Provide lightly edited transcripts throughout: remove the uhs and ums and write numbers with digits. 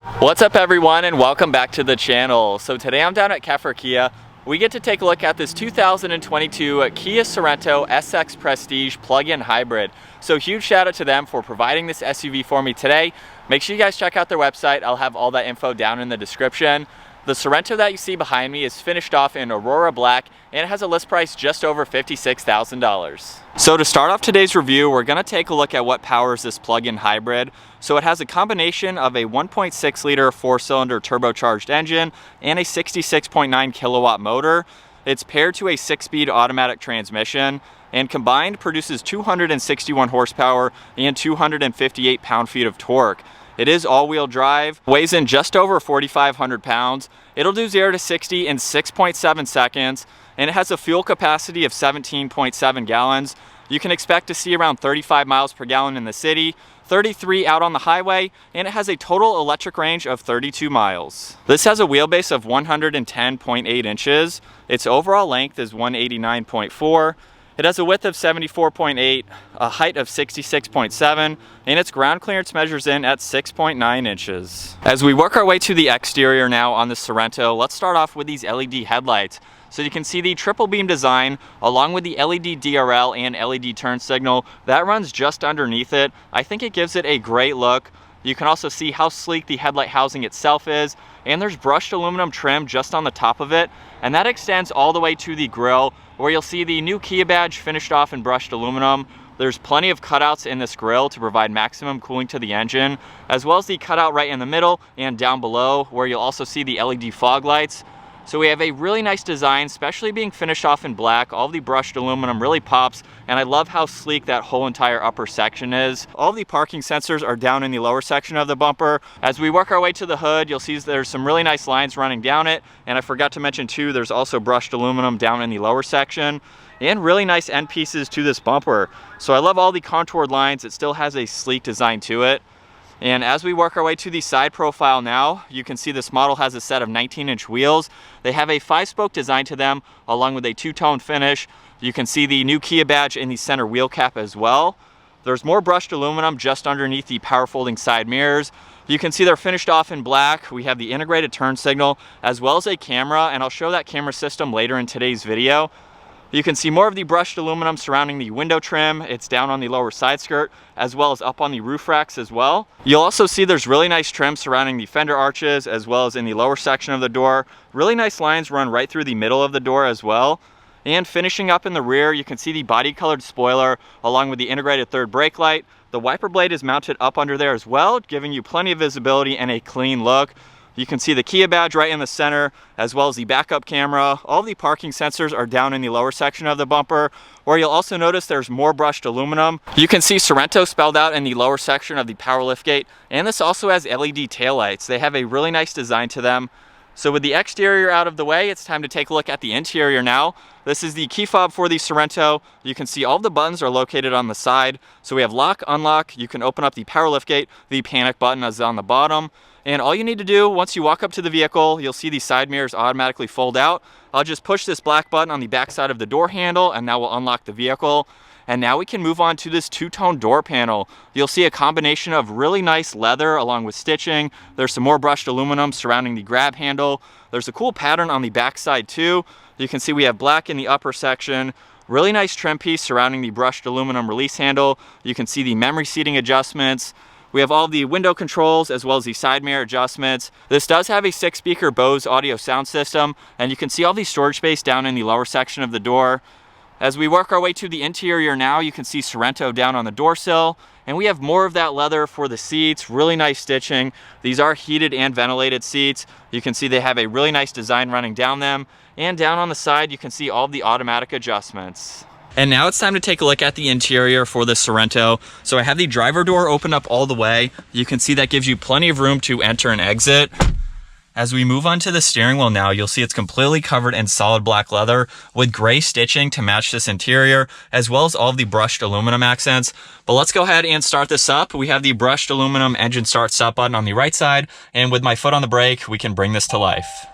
What's up everyone, and welcome back to the channel. So today I'm down at Keffer KIA. We get to take a look at this 2022 Kia Sorento SX Prestige plug-in hybrid. So huge shout out to them for providing this SUV for me today. Make sure you guys check out their website. I'll have all that info down in the description. The Sorento that you see behind me is finished off in Aurora Black and it has a list price just over $56,000. So to start off today's review, we're going to take a look at what powers this plug-in hybrid. So it has a combination of a 1.6 liter 4-cylinder turbocharged engine and a 66.9 kilowatt motor. It's paired to a 6-speed automatic transmission and combined produces 261 horsepower and 258 pound-feet of torque. It is all-wheel drive, weighs in just over 4,500 pounds. It'll do 0 to 60 in 6.7 seconds, and it has a fuel capacity of 17.7 gallons. You can expect to see around 35 miles per gallon in the city, 33 out on the highway, and it has a total electric range of 32 miles. This has a wheelbase of 110.8 inches. Its overall length is 189.4. It has a width of 74.8, a height of 66.7, and its ground clearance measures in at 6.9 inches. As we work our way to the exterior now on the Sorento, let's start off with these LED headlights. So you can see the triple beam design along with the LED DRL and LED turn signal that runs just underneath it. I think it gives it a great look. You can also see how sleek the headlight housing itself is, and there's brushed aluminum trim just on the top of it, and that extends all the way to the grille, where you'll see the new Kia badge finished off in brushed aluminum. There's plenty of cutouts in this grille to provide maximum cooling to the engine, as well as the cutout right in the middle and down below, where you'll also see the LED fog lights. So we have a really nice design, especially being finished off in black. All the brushed aluminum really pops, and I love how sleek that whole entire upper section is. All the parking sensors are down in the lower section of the bumper. As we work our way to the hood, you'll see there's some really nice lines running down it, and I forgot to mention too, there's also brushed aluminum down in the lower section, and really nice end pieces to this bumper. So I love all the contoured lines. It still has a sleek design to it. And as we work our way to the side profile now, you can see this model has a set of 19-inch wheels. They have a 5-spoke design to them, along with a 2-tone finish. You can see the new Kia badge in the center wheel cap as well. There's more brushed aluminum just underneath the power folding side mirrors. You can see they're finished off in black. We have the integrated turn signal, as well as a camera, and I'll show that camera system later in today's video. You can see more of the brushed aluminum surrounding the window trim. It's down on the lower side skirt, as well as up on the roof racks as well. You'll also see there's really nice trim surrounding the fender arches, as well as in the lower section of the door. Really nice lines run right through the middle of the door as well. And finishing up in the rear, you can see the body colored spoiler, along with the integrated third brake light. The wiper blade is mounted up under there as well, giving you plenty of visibility and a clean look. You can see the Kia badge right in the center, as well as the backup camera. All the parking sensors are down in the lower section of the bumper, where you'll also notice there's more brushed aluminum. You can see Sorento spelled out in the lower section of the power liftgate, and this also has LED taillights. They have a really nice design to them. So with the exterior out of the way, it's time to take a look at the interior now. This is the key fob for the Sorento. You can see all the buttons are located on the side. So we have lock, unlock. You can open up the power liftgate. The panic button is on the bottom. And all you need to do, once you walk up to the vehicle, you'll see the side mirrors automatically fold out. I'll just push this black button on the back side of the door handle, and that will unlock the vehicle. And now we can move on to this 2-tone door panel. You'll see a combination of really nice leather along with stitching. There's some more brushed aluminum surrounding the grab handle. There's a cool pattern on the back side too. You can see we have black in the upper section. Really nice trim piece surrounding the brushed aluminum release handle. You can see the memory seating adjustments. We have all the window controls as well as the side mirror adjustments. This does have a 6-speaker Bose audio sound system, and you can see all the storage space down in the lower section of the door. As we work our way to the interior now, you can see Sorento down on the door sill, and we have more of that leather for the seats. Really nice stitching. These are heated and ventilated seats. You can see they have a really nice design running down them, and down on the side you can see all the automatic adjustments. And now it's time to take a look at the interior for the Sorento. So I have the driver door open up all the way. You can see that gives you plenty of room to enter and exit. As we move on to the steering wheel now, you'll see it's completely covered in solid black leather with gray stitching to match this interior, as well as all of the brushed aluminum accents. But let's go ahead and start this up. We have the brushed aluminum engine start stop button on the right side, and with my foot on the brake, we can bring this to life.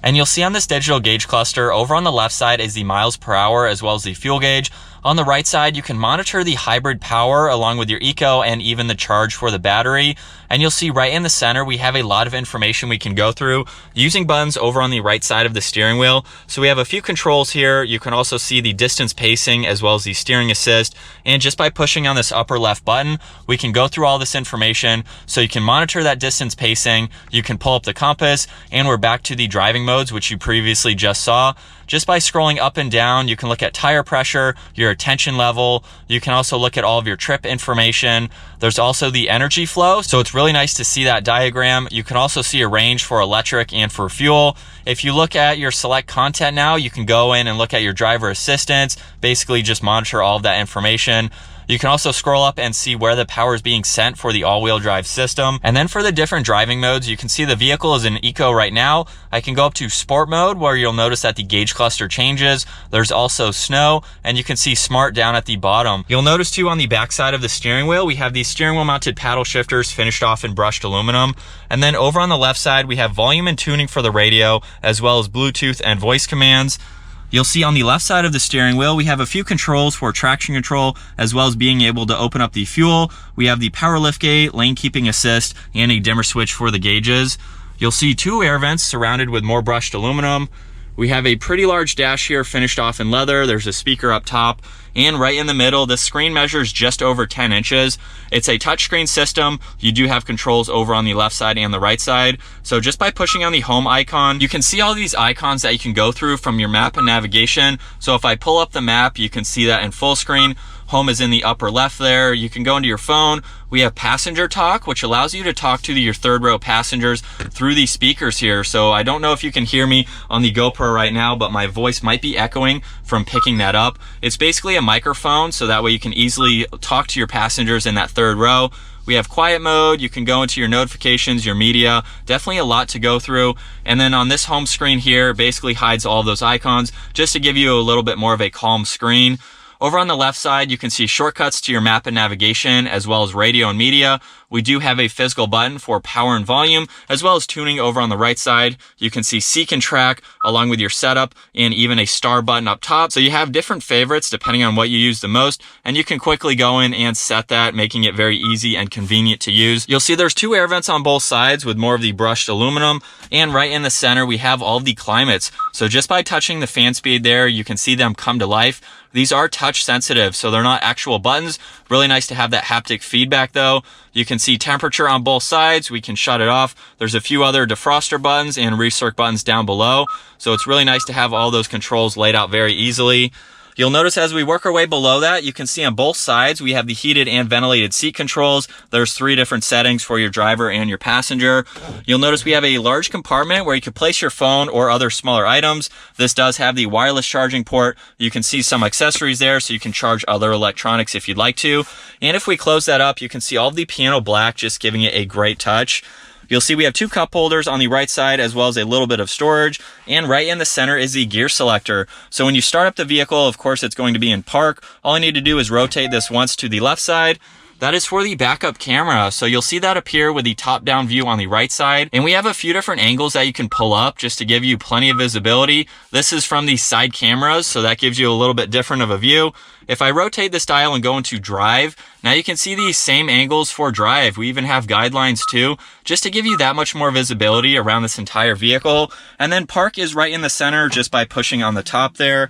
And you'll see on this digital gauge cluster, over on the left side is the miles per hour as well as the fuel gauge. On the right side, you can monitor the hybrid power along with your eco and even the charge for the battery. And you'll see right in the center, we have a lot of information we can go through using buttons over on the right side of the steering wheel. So we have a few controls here. You can also see the distance pacing as well as the steering assist. And just by pushing on this upper left button, we can go through all this information. So you can monitor that distance pacing, you can pull up the compass, and we're back to the driving modes, which you previously just saw. Just by scrolling up and down, you can look at tire pressure, your attention level. You can also look at all of your trip information. There's also the energy flow, so it's really nice to see that diagram. You can also see a range for electric and for fuel. If you look at your select content now, you can go in and look at your driver assistance, basically just monitor all of that information. You can also scroll up and see where the power is being sent for the all-wheel drive system. And then for the different driving modes, you can see the vehicle is in eco right now. I can go up to sport mode where you'll notice that the gauge cluster changes. There's also snow, and you can see smart down at the bottom. You'll notice too on the back side of the steering wheel, we have these steering wheel mounted paddle shifters finished off in brushed aluminum. And then over on the left side, we have volume and tuning for the radio, as well as Bluetooth and voice commands. You'll see on the left side of the steering wheel, we have a few controls for traction control, as well as being able to open up the fuel. We have the power liftgate, lane keeping assist, and a dimmer switch for the gauges. You'll see two air vents surrounded with more brushed aluminum. We have a pretty large dash here finished off in leather. There's a speaker up top, and right in the middle, the screen measures just over 10 inches. It's a touchscreen system. You do have controls over on the left side and the right side. So just by pushing on the home icon, you can see all these icons that you can go through from your map and navigation. So if I pull up the map, you can see that in full screen. Home is in the upper left there. You can go into your phone. We have passenger talk, which allows you to talk to your third row passengers through these speakers here. So I don't know if you can hear me on the GoPro right now, but my voice might be echoing from picking that up. It's basically a microphone, so that way you can easily talk to your passengers in that third row. We have quiet mode. You can go into your notifications, your media, definitely a lot to go through. And then on this home screen here, basically hides all of those icons just to give you a little bit more of a calm screen. Over on the left side, you can see shortcuts to your map and navigation, as well as radio and media. We do have a physical button for power and volume, as well as tuning over on the right side. You can see seek and track along with your setup, and even a star button up top. So you have different favorites depending on what you use the most, and you can quickly go in and set that, making it very easy and convenient to use. You'll see there's two air vents on both sides with more of the brushed aluminum, and right in the center, we have all of the climates. So just by touching the fan speed there, you can see them come to life. These are touch sensitive, so they're not actual buttons. Really nice to have that haptic feedback though. You can see temperature on both sides. We can shut it off. There's a few other defroster buttons and recirc buttons down below. So it's really nice to have all those controls laid out very easily. You'll notice as we work our way below that, you can see on both sides, we have the heated and ventilated seat controls. There's 3 different settings for your driver and your passenger. You'll notice we have a large compartment where you can place your phone or other smaller items. This does have the wireless charging port. You can see some accessories there, so you can charge other electronics if you'd like to. And if we close that up, you can see all of the piano black, just giving it a great touch. You'll see we have 2 cup holders on the right side, as well as a little bit of storage, and right in the center is the gear selector. So when you start up the vehicle, of course it's going to be in park. All I need to do is rotate this once to the left side. That is for the backup camera. So you'll see that appear with the top-down view on the right side. And we have a few different angles that you can pull up just to give you plenty of visibility. This is from the side cameras, so that gives you a little bit different of a view. If I rotate this dial and go into drive, now you can see these same angles for drive. We even have guidelines too, just to give you that much more visibility around this entire vehicle. And then park is right in the center just by pushing on the top there.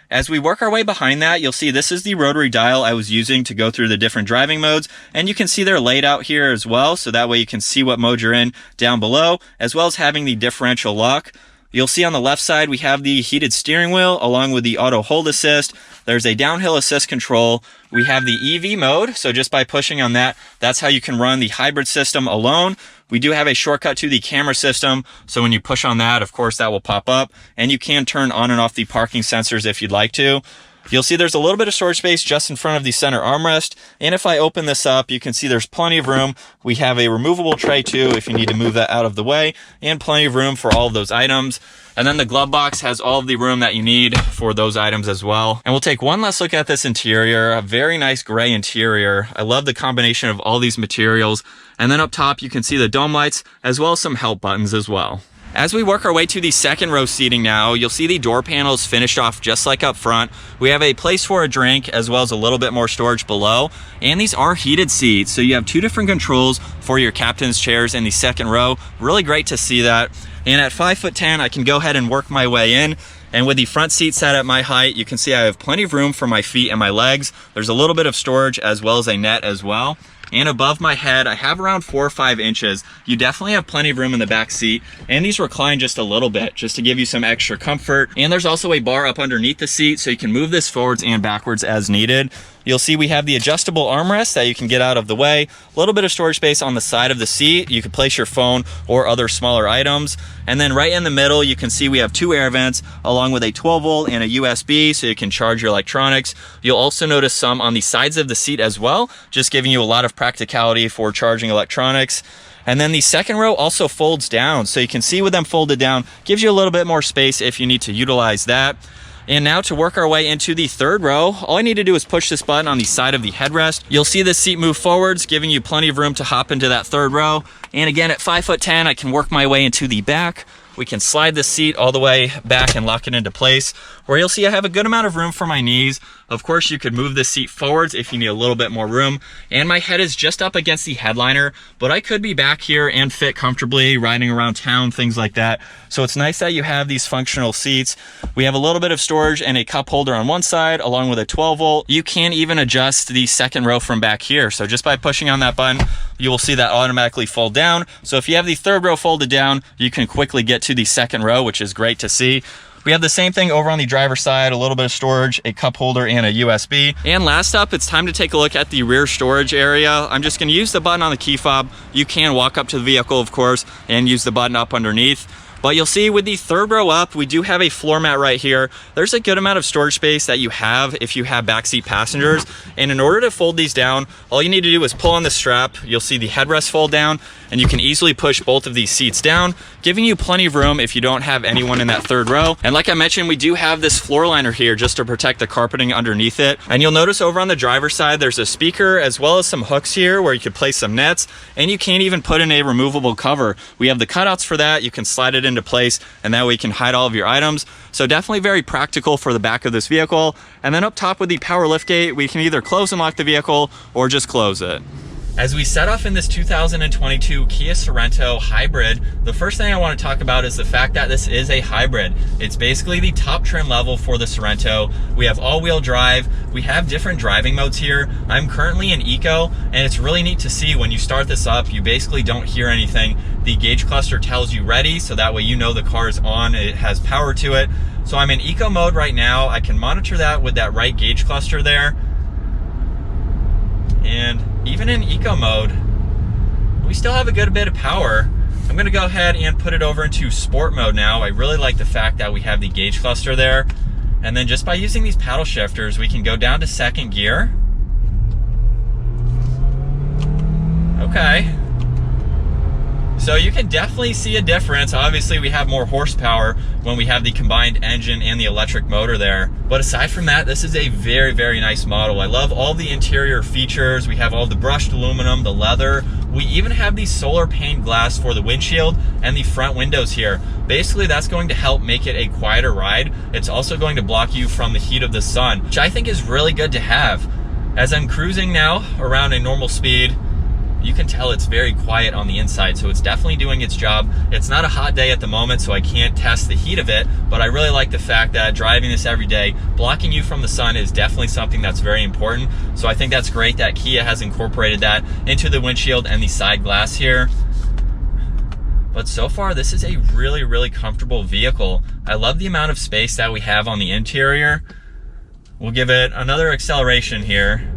As we work our way behind that, you'll see this is the rotary dial I was using to go through the different driving modes, and you can see they're laid out here as well, so that way you can see what mode you're in down below, as well as having the differential lock. You'll see on the left side we have the heated steering wheel along with the auto hold assist. There's a downhill assist control. We have the EV mode, so just by pushing on that, that's how you can run the hybrid system alone. We do have a shortcut to the camera system, so when you push on that, of course, that will pop up, and you can turn on and off the parking sensors if you'd like to. You'll see there's a little bit of storage space just in front of the center armrest, and if I open this up, you can see there's plenty of room. We have a removable tray too if you need to move that out of the way, and plenty of room for all of those items. And then the glove box has all of the room that you need for those items as well. And we'll take one last look at this interior. A very nice gray interior. I love the combination of all these materials. And then up top, you can see the dome lights as well as some help buttons as well. As we work our way to the second row seating now, you'll see the door panels finished off just like up front. We have a place for a drink as well as a little bit more storage below. And these are heated seats, so you have two different controls for your captain's chairs in the second row. Really great to see that. And at 5'10", I can go ahead and work my way in. And with the front seat set at my height, you can see I have plenty of room for my feet and my legs. There's a little bit of storage as well as a net as well. And above my head, I have around 4 or 5 inches. You definitely have plenty of room in the back seat, and these recline just a little bit, just to give you some extra comfort. And there's also a bar up underneath the seat, so you can move this forwards and backwards as needed. You'll see we have the adjustable armrest that you can get out of the way. A little bit of storage space on the side of the seat. You can place your phone or other smaller items. And then right in the middle, you can see we have 2 air vents along with a 12 volt and a USB, so you can charge your electronics. You'll also notice some on the sides of the seat as well, just giving you a lot of practicality for charging electronics. And then the second row also folds down, so you can see with them folded down, gives you a little bit more space if you need to utilize that. And now to work our way into the third row, all I need to do is push this button on the side of the headrest. You'll see this seat move forwards, giving you plenty of room to hop into that third row. And again, at 5'10", I can work my way into the back. We can slide the seat all the way back and lock it into place, where you'll see I have a good amount of room for my knees. Of course, you could move the seat forwards if you need a little bit more room. And my head is just up against the headliner, but I could be back here and fit comfortably riding around town, things like that. So it's nice that you have these functional seats. We have a little bit of storage and a cup holder on one side, along with a 12 volt. You can even adjust the second row from back here. So just by pushing on that button, you will see that automatically fold down. So if you have the third row folded down, you can quickly get to the second row, which is great to see. We have the same thing over on the driver's side, a little bit of storage, a cup holder, and a USB. And last up, it's time to take a look at the rear storage area. I'm just gonna use the button on the key fob. You can walk up to the vehicle, of course, and use the button up underneath. But you'll see with the third row up, we do have a floor mat right here. There's a good amount of storage space that you have if you have backseat passengers. And in order to fold these down, all you need to do is pull on the strap. You'll see the headrest fold down, and you can easily push both of these seats down, giving you plenty of room if you don't have anyone in that third row. And like I mentioned, we do have this floor liner here just to protect the carpeting underneath it. And you'll notice over on the driver's side, there's a speaker as well as some hooks here where you could place some nets, and you can't even put in a removable cover. We have the cutouts for that. You can slide it into place, and that way you can hide all of your items. So definitely very practical for the back of this vehicle. And then up top with the power liftgate, we can either close and lock the vehicle or just close it. As we set off in this 2022 Kia Sorento hybrid, the first thing I want to talk about is the fact that this is a hybrid. It's basically the top trim level for the Sorento. We have all-wheel drive. We have different driving modes here. I'm currently in Eco, and it's really neat to see when you start this up, you basically don't hear anything. The gauge cluster tells you ready, so that way you know the car is on, it has power to it. So I'm in Eco mode right now. I can monitor that with that right gauge cluster there. And even in Eco mode, we still have a good bit of power. I'm gonna go ahead and put it over into sport mode now. I really like the fact that we have the gauge cluster there. And then just by using these paddle shifters, we can go down to second gear. Okay. So you can definitely see a difference. Obviously, we have more horsepower when we have the combined engine and the electric motor there. But aside from that, this is a very, very nice model. I love all the interior features. We have all the brushed aluminum, the leather. We even have the solar pane glass for the windshield and the front windows here. Basically, that's going to help make it a quieter ride. It's also going to block you from the heat of the sun, which I think is really good to have. As I'm cruising now around a normal speed, you can tell it's very quiet on the inside, so it's definitely doing its job. It's not a hot day at the moment, so I can't test the heat of it, but I really like the fact that driving this every day, blocking you from the sun is definitely something that's very important. So I think that's great that Kia has incorporated that into the windshield and the side glass here. But so far, this is a really, really comfortable vehicle. I love the amount of space that we have on the interior. We'll give it another acceleration here.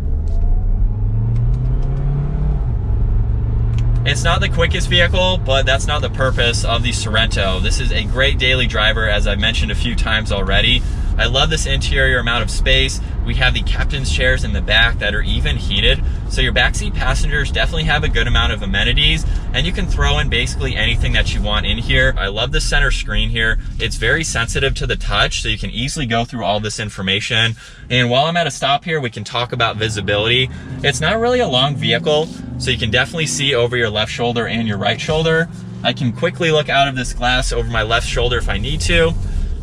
It's not the quickest vehicle, but that's not the purpose of the Sorento. This is a great daily driver, as I've mentioned a few times already. I love this interior amount of space. We have the captain's chairs in the back that are even heated. So your backseat passengers definitely have a good amount of amenities, and you can throw in basically anything that you want in here. I love the center screen here. It's very sensitive to the touch, so you can easily go through all this information. And while I'm at a stop here, we can talk about visibility. It's not really a long vehicle, so you can definitely see over your left shoulder and your right shoulder. I can quickly look out of this glass over my left shoulder if I need to.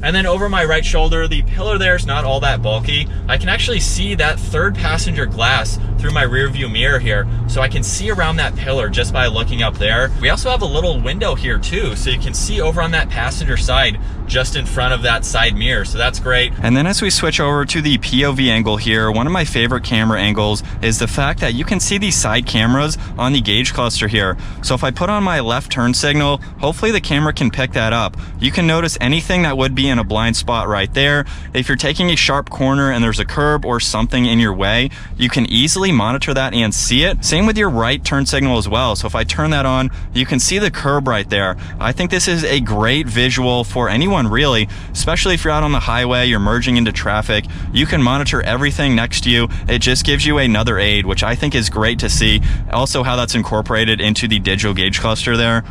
And then over my right shoulder, the pillar there is not all that bulky. I can actually see that third passenger glass through my rear view mirror here. So I can see around that pillar just by looking up there. We also have a little window here too. So you can see over on that passenger side, just in front of that side mirror. So that's great. And then as we switch over to the POV angle here, one of my favorite camera angles is the fact that you can see these side cameras on the gauge cluster here. So if I put on my left turn signal, hopefully the camera can pick that up. You can notice anything that would be in a blind spot right there. If you're taking a sharp corner and there's a curb or something in your way, you can easily monitor that and see it. Same with your right turn signal as well. So if I turn that on, you can see the curb right there. I think this is a great visual for anyone really, especially if you're out on the highway, you're merging into traffic. You can monitor everything next to you. It just gives you another aid, which I think is great to see. Also how that's incorporated into the digital gauge cluster there.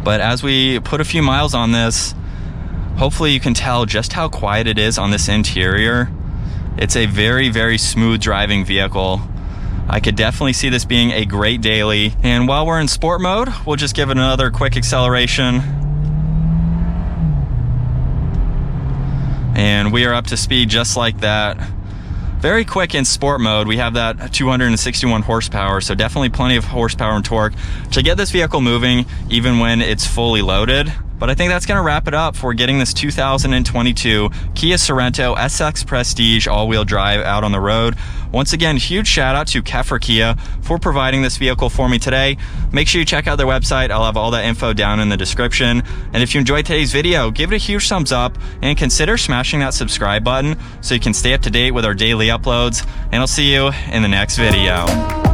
But as we put a few miles on this, hopefully you can tell just how quiet it is on this interior. It's a very, very smooth driving vehicle. I could definitely see this being a great daily. And while we're in sport mode, we'll just give it another quick acceleration. And we are up to speed just like that. Very quick in sport mode. We have that 261 horsepower, so definitely plenty of horsepower and torque to get this vehicle moving even when it's fully loaded. But I think that's gonna wrap it up for getting this 2022 Kia Sorento SX Prestige all-wheel drive out on the road. Once again, huge shout out to Keffer KIA for providing this vehicle for me today. Make sure you check out their website. I'll have all that info down in the description. And if you enjoyed today's video, give it a huge thumbs up and consider smashing that subscribe button so you can stay up to date with our daily uploads. And I'll see you in the next video.